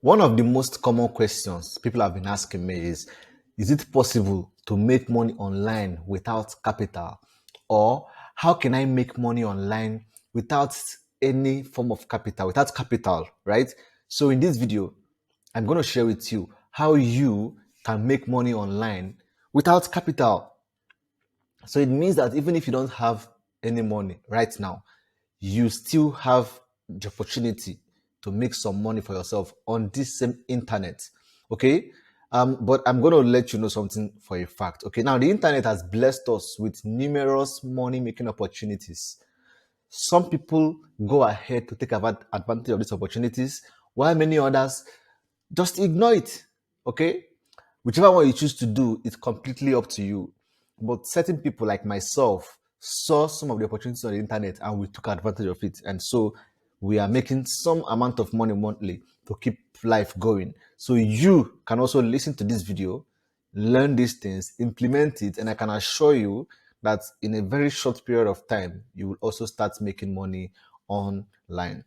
One of the most common questions people have been asking me is it possible to make money online without capital? Or how can I make money online without any form of capital, without capital, right? So in this video, I'm going to share with you how you can make money online without capital. So it means that even if you don't have any money right now, you still have the opportunity to make some money for yourself on this same internet. Okay. But I'm going to let you know something for a fact. Okay. Now, the internet has blessed us with numerous money making opportunities. Some people go ahead to take advantage of these opportunities, while many others just ignore it. Okay. Whichever one you choose to do, it's completely up to you. But certain people like myself saw some of the opportunities on the internet and we took advantage of it. And so we are making some amount of money monthly to keep life going. So you can also listen to this video, learn these things, implement it, and I can assure you that in a very short period of time, you will also start making money online.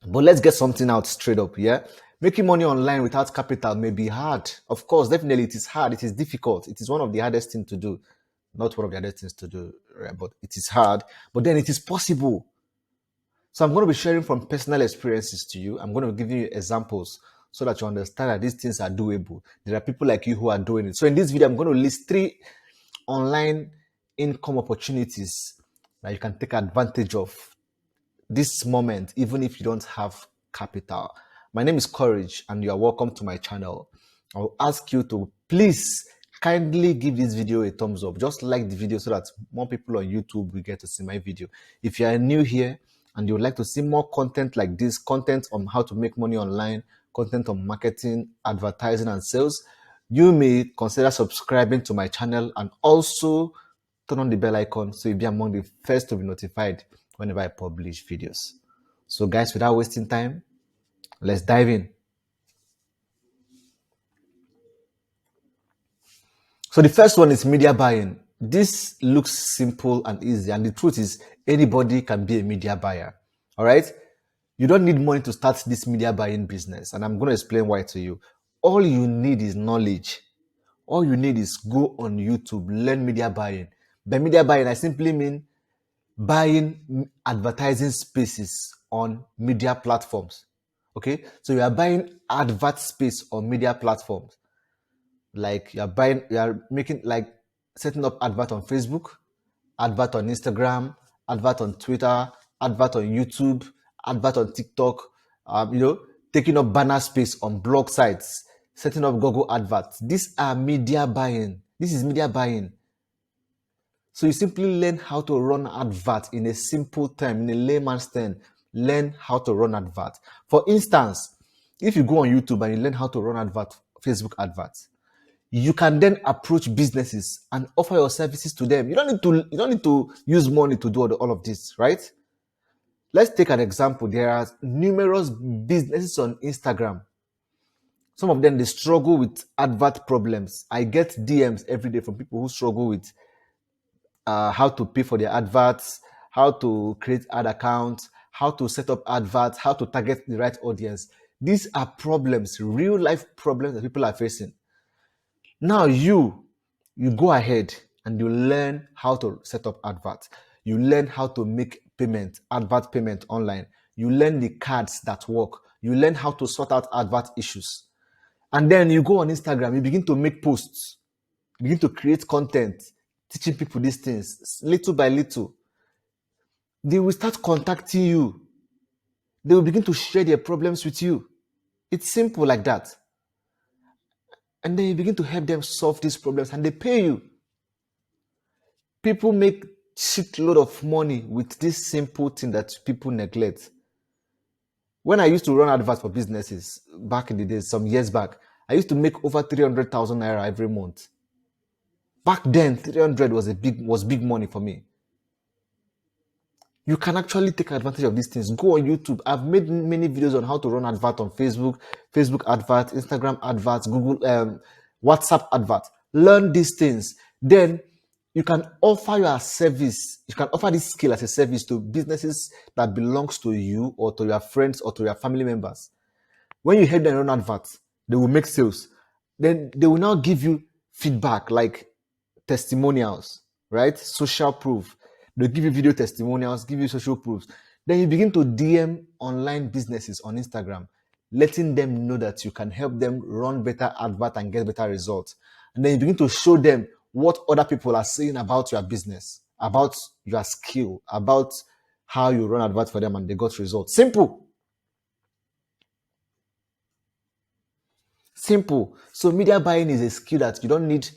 But let's get something out straight up, yeah? Making money online without capital may be hard. Of course, definitely it is hard. It is difficult. It is one of the hardest things to do. Not one of the hardest things to do, right? But it is hard. But then it is possible. So I'm going to be sharing from personal experiences to you. I'm going to give you examples so that you understand that these things are doable. There are people like you who are doing it. So in this video, I'm going to list 3 online income opportunities that you can take advantage of this moment, even if you don't have capital. My name is Courage, and you are welcome to my channel. I'll ask you to please kindly give this video a thumbs up. Just like the video so that more people on YouTube will get to see my video. If you are new here and you would like to see more content like this, content on how to make money online, content on marketing, advertising, and sales, you may consider subscribing to my channel and also turn on the bell icon so you'll be among the first to be notified whenever I publish videos. So guys, without wasting time, let's dive in. So the first one is media buying. This looks simple and easy, and the truth is anybody can be a media buyer. All right? You don't need money to start this media buying business, and I'm going to explain why to you. All you need is knowledge. All you need is go on YouTube, learn media buying. By media buying, I simply mean buying advertising spaces on media platforms. Okay, so you are buying advert space on media platforms. Like you are making, like, setting up advert on Facebook, advert on Instagram, advert on Twitter, advert on YouTube, advert on TikTok. Taking up banner space on blog sites, setting up Google adverts. These are media buying. This is media buying. So you simply learn how to run advert in a simple term, in a layman's term. Learn how to run advert. For instance, if you go on YouTube and you learn how to run advert, Facebook adverts, you can then approach businesses and offer your services to them. You don't need to use money to do all of this, right? Let's take an example. There are numerous businesses on Instagram. Some of them, they struggle with advert problems. I get DMs every day from people who struggle with how to pay for their adverts, how to create ad accounts, how to set up adverts, how to target the right audience. These are problems, real life problems that people are facing. Now you go ahead and you learn how to set up adverts. You learn how to make payment, advert payment online. You learn the cards that work. You learn how to sort out advert issues. And then you go on Instagram, you begin to make posts, you begin to create content, teaching people these things little by little. They will start contacting you. They will begin to share their problems with you. It's simple like that. And then you begin to help them solve these problems and they pay you. People make shitload of money with this simple thing that people neglect. When I used to run adverts for businesses back in the days, some years back, I used to make over 300,000 naira every month. Back then, 300 was big money for me. You can actually take advantage of these things. Go on YouTube. I've made many videos on how to run advert on Facebook advert, Instagram adverts, Google, WhatsApp advert. Learn these things. Then you can offer your service. You can offer this skill as a service to businesses that belongs to you or to your friends or to your family members. When you help them run adverts, they will make sales. Then they will now give you feedback like testimonials, right? Social proof. They'll give you video testimonials, give you social proofs. Then you begin to DM online businesses on Instagram, letting them know that you can help them run better advert and get better results. And then you begin to show them what other people are saying about your business, about your skill, about how you run advert for them and they got results. Simple. Simple. So media buying is a skill that you don't need.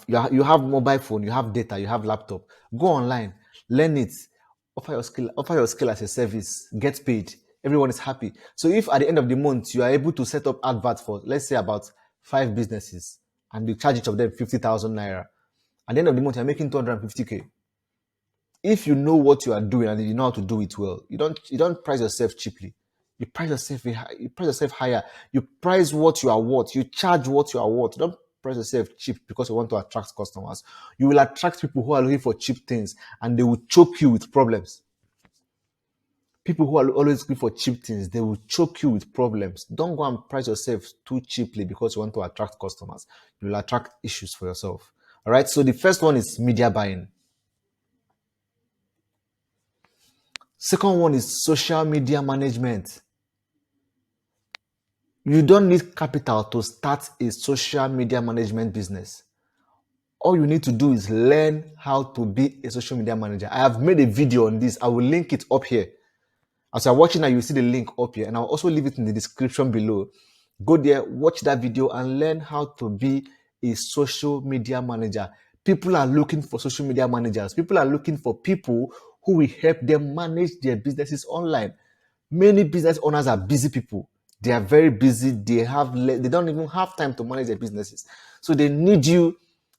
You have mobile phone, you have data, you have laptop. Go online, learn it, offer your skill as a service, get paid. Everyone is happy. So if at the end of the month you are able to set up adverts for, let's say, about 5 businesses, and you charge each of them 50,000 naira, at the end of the month you're making 250K. If you know what you are doing and you know how to do it well, you don't price yourself cheaply. You price yourself higher. You price what you are worth. You charge what you are worth. You don't price yourself cheap because you want to attract customers. You will attract people who are looking for cheap things and they will choke you with problems. People who are always looking for cheap things, they will choke you with problems. Don't go and price yourself too cheaply because you want to attract customers. You will attract issues for yourself. All right. So the first one is media buying. Second one is social media management. You don't need capital to start a social media management business. All you need to do is learn how to be a social media manager. I have made a video on this. I will link it up here. As you're watching now, you see the link up here, and I'll also leave it in the description below. Go there, watch that video, and learn how to be a social media manager. People are looking for social media managers. People are looking for people who will help them manage their businesses online. Many business owners are busy people. They are very busy. They don't even have time to manage their businesses. So they need you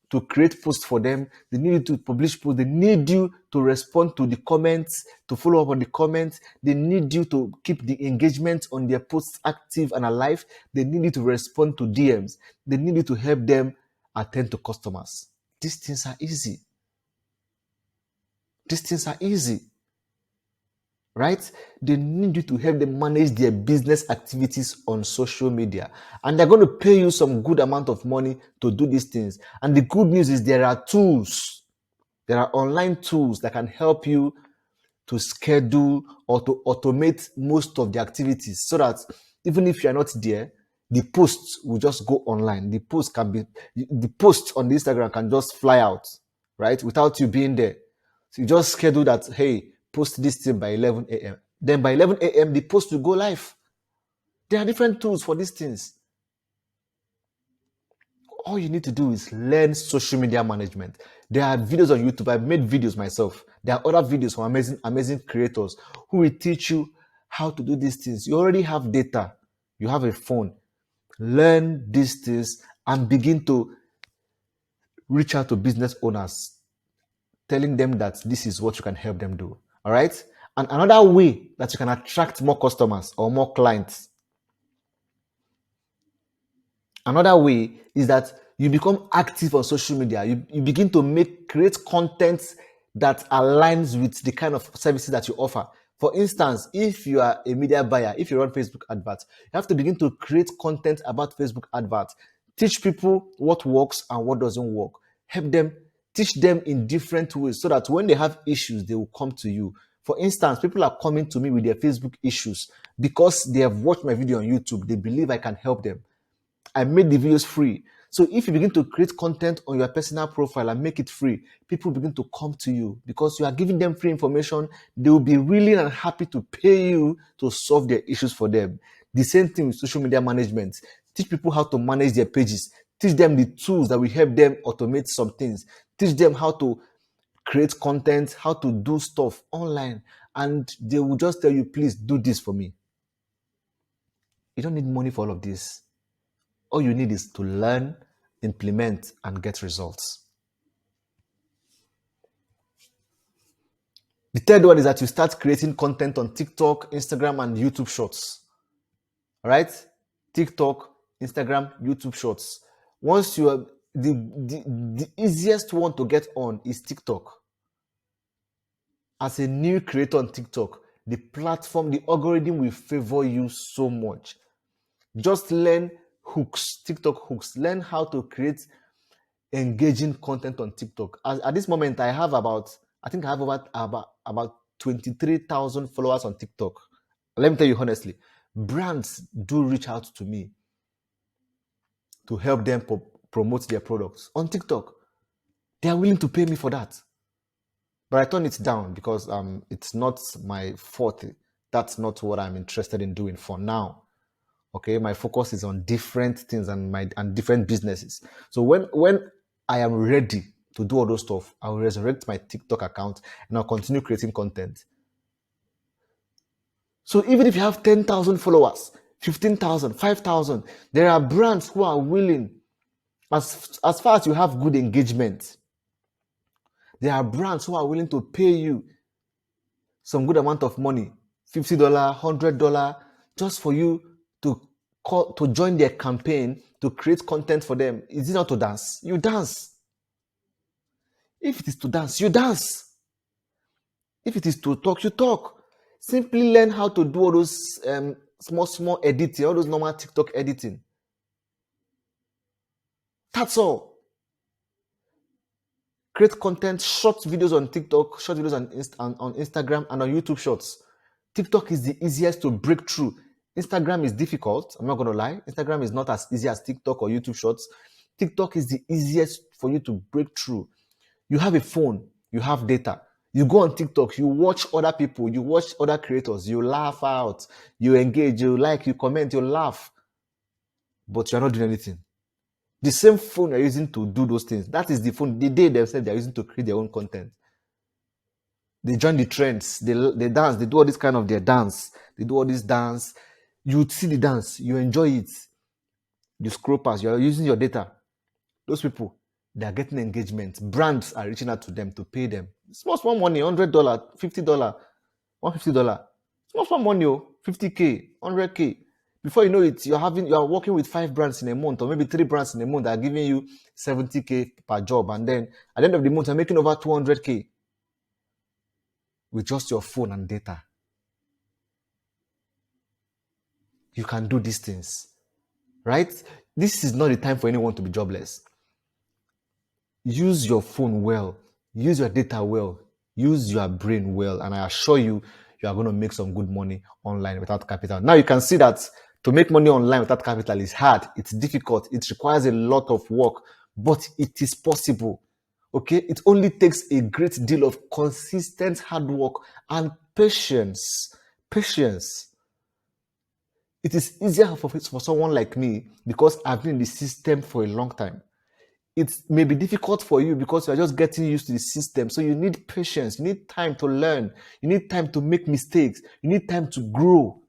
to create posts for them. They need you to publish posts. They need you to respond to the comments, to follow up on the comments. They need you to keep the engagement on their posts active and alive. They need you to respond to DMs. They need you to help them attend to customers. These things are easy. These things are easy. Right? They need you to help them manage their business activities on social media. And they're going to pay you some good amount of money to do these things. And the good news is there are tools. There are online tools that can help you to schedule or to automate most of the activities so that even if you're not there, the posts will just go online. The post on the Instagram can just fly out, right? Without you being there. So you just schedule that, hey, post this thing by 11 a.m. Then by 11 a.m., the post will go live. There are different tools for these things. All you need to do is learn social media management. There are videos on YouTube. I've made videos myself. There are other videos from amazing creators who will teach you how to do these things. You already have data. You have a phone. Learn these things and begin to reach out to business owners, telling them that this is what you can help them do. All right. And another way that you can attract more customers or more clients, another way is that you become active on social media. You begin to create content that aligns with the kind of services that you offer. For instance, if you are a media buyer, if you run Facebook adverts, you have to begin to create content about Facebook adverts. Teach people what works and what doesn't work. Help them, teach them in different ways so that when they have issues, they will come to you. For instance, people are coming to me with their Facebook issues because they have watched my video on YouTube. They believe I can help them. I made the videos free. So if you begin to create content on your personal profile and make it free, people begin to come to you because you are giving them free information. They will be willing and happy to pay you to solve their issues for them. The same thing with social media management. Teach people how to manage their pages. Teach them the tools that will help them automate some things. Teach them how to create content, how to do stuff online. And they will just tell you, please do this for me. You don't need money for all of this. All you need is to learn, implement, and get results. The third one is that you start creating content on TikTok, Instagram, and YouTube Shorts. All right? TikTok, Instagram, YouTube Shorts. Once you are the easiest one to get on is TikTok. As a new creator on TikTok, the platform, the algorithm will favor you so much. Just learn hooks, TikTok hooks. Learn how to create engaging content on TikTok. At this moment, I have I think I have about 23,000 followers on TikTok. Let me tell you honestly, brands do reach out to me to help them promote their products on TikTok. They are willing to pay me for that. But I turn it down because it's not my forte. That's not what I'm interested in doing for now. Okay, my focus is on different things and different businesses. So when I am ready to do all those stuff, I'll resurrect my TikTok account and I'll continue creating content. So even if you have 10,000 followers, 15,000, 5,000, there are brands who are willing, as far as you have good engagement, there are brands who are willing to pay you some good amount of money, $50, $100, just for you to join their campaign, to create content for them. Is it not to dance? You dance. If it is to dance, you dance. If it is to talk, you talk. Simply learn how to do all those small editing, all those normal TikTok editing. That's all. Create content, short videos on TikTok, short videos on Instagram, and on YouTube Shorts. TikTok is the easiest to break through. Instagram is difficult. I'm not going to lie. Instagram is not as easy as TikTok or YouTube Shorts. TikTok is the easiest for you to break through. You have a phone, you have data. You go on TikTok, you watch other people, you watch other creators, you laugh out, you engage, you like, you comment, you laugh, but you're not doing anything. The same phone you're using to do those things, that is the phone they themselves they're using to create their own content. They join the trends, they dance, they do all this kind of their dance, they do all this dance. You see the dance, you enjoy it, you scroll past, you're using your data. Those people, they are getting engagement. Brands are reaching out to them to pay them small money, $100, $50, $150. Small money, 50K, 100K. Before you know it, you are working with 5 brands in a month, or maybe 3 brands in a month that are giving you 70K per job, and then at the end of the month, you're making over 200K with just your phone and data. You can do these things, right? This is not the time for anyone to be jobless. Use your phone well, use your data well, use your brain well, and I assure you, you are going to make some good money online without capital. Now you can see that to make money online without capital is hard, it's difficult, it requires a lot of work, but it is possible. Okay, it only takes a great deal of consistent hard work and patience. It is easier for someone like me because I've been in the system for a long time. It may be difficult for you because you're just getting used to the system. So you need patience. You need time to learn. You need time to make mistakes. You need time to grow.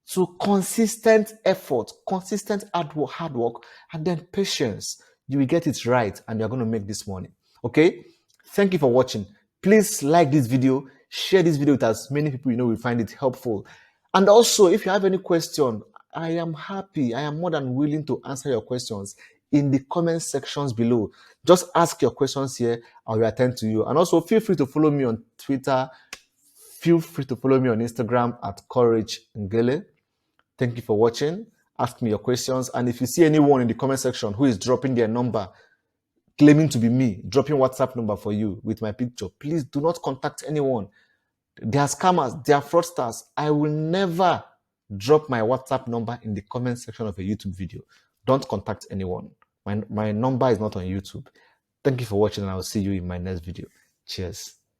So consistent effort, consistent hard work, and then patience. You will get it right and you're going to make this money. Okay? Thank you for watching. Please like this video. Share this video with as many people you know will find it helpful. And also, if you have any question, I am happy. I am more than willing to answer your questions in the comment sections below. Just ask your questions here. I will attend to you. And also feel free to follow me on Twitter. Feel free to follow me on Instagram at Courage Ngele. Thank you for watching. Ask me your questions. And if you see anyone in the comment section who is dropping their number, claiming to be me, dropping WhatsApp number for you with my picture, please do not contact anyone. They are scammers. They are fraudsters. I will never drop my WhatsApp number in the comment section of a YouTube video. Don't contact anyone. My number is not on YouTube. Thank you for watching, and I will see you in my next video. Cheers.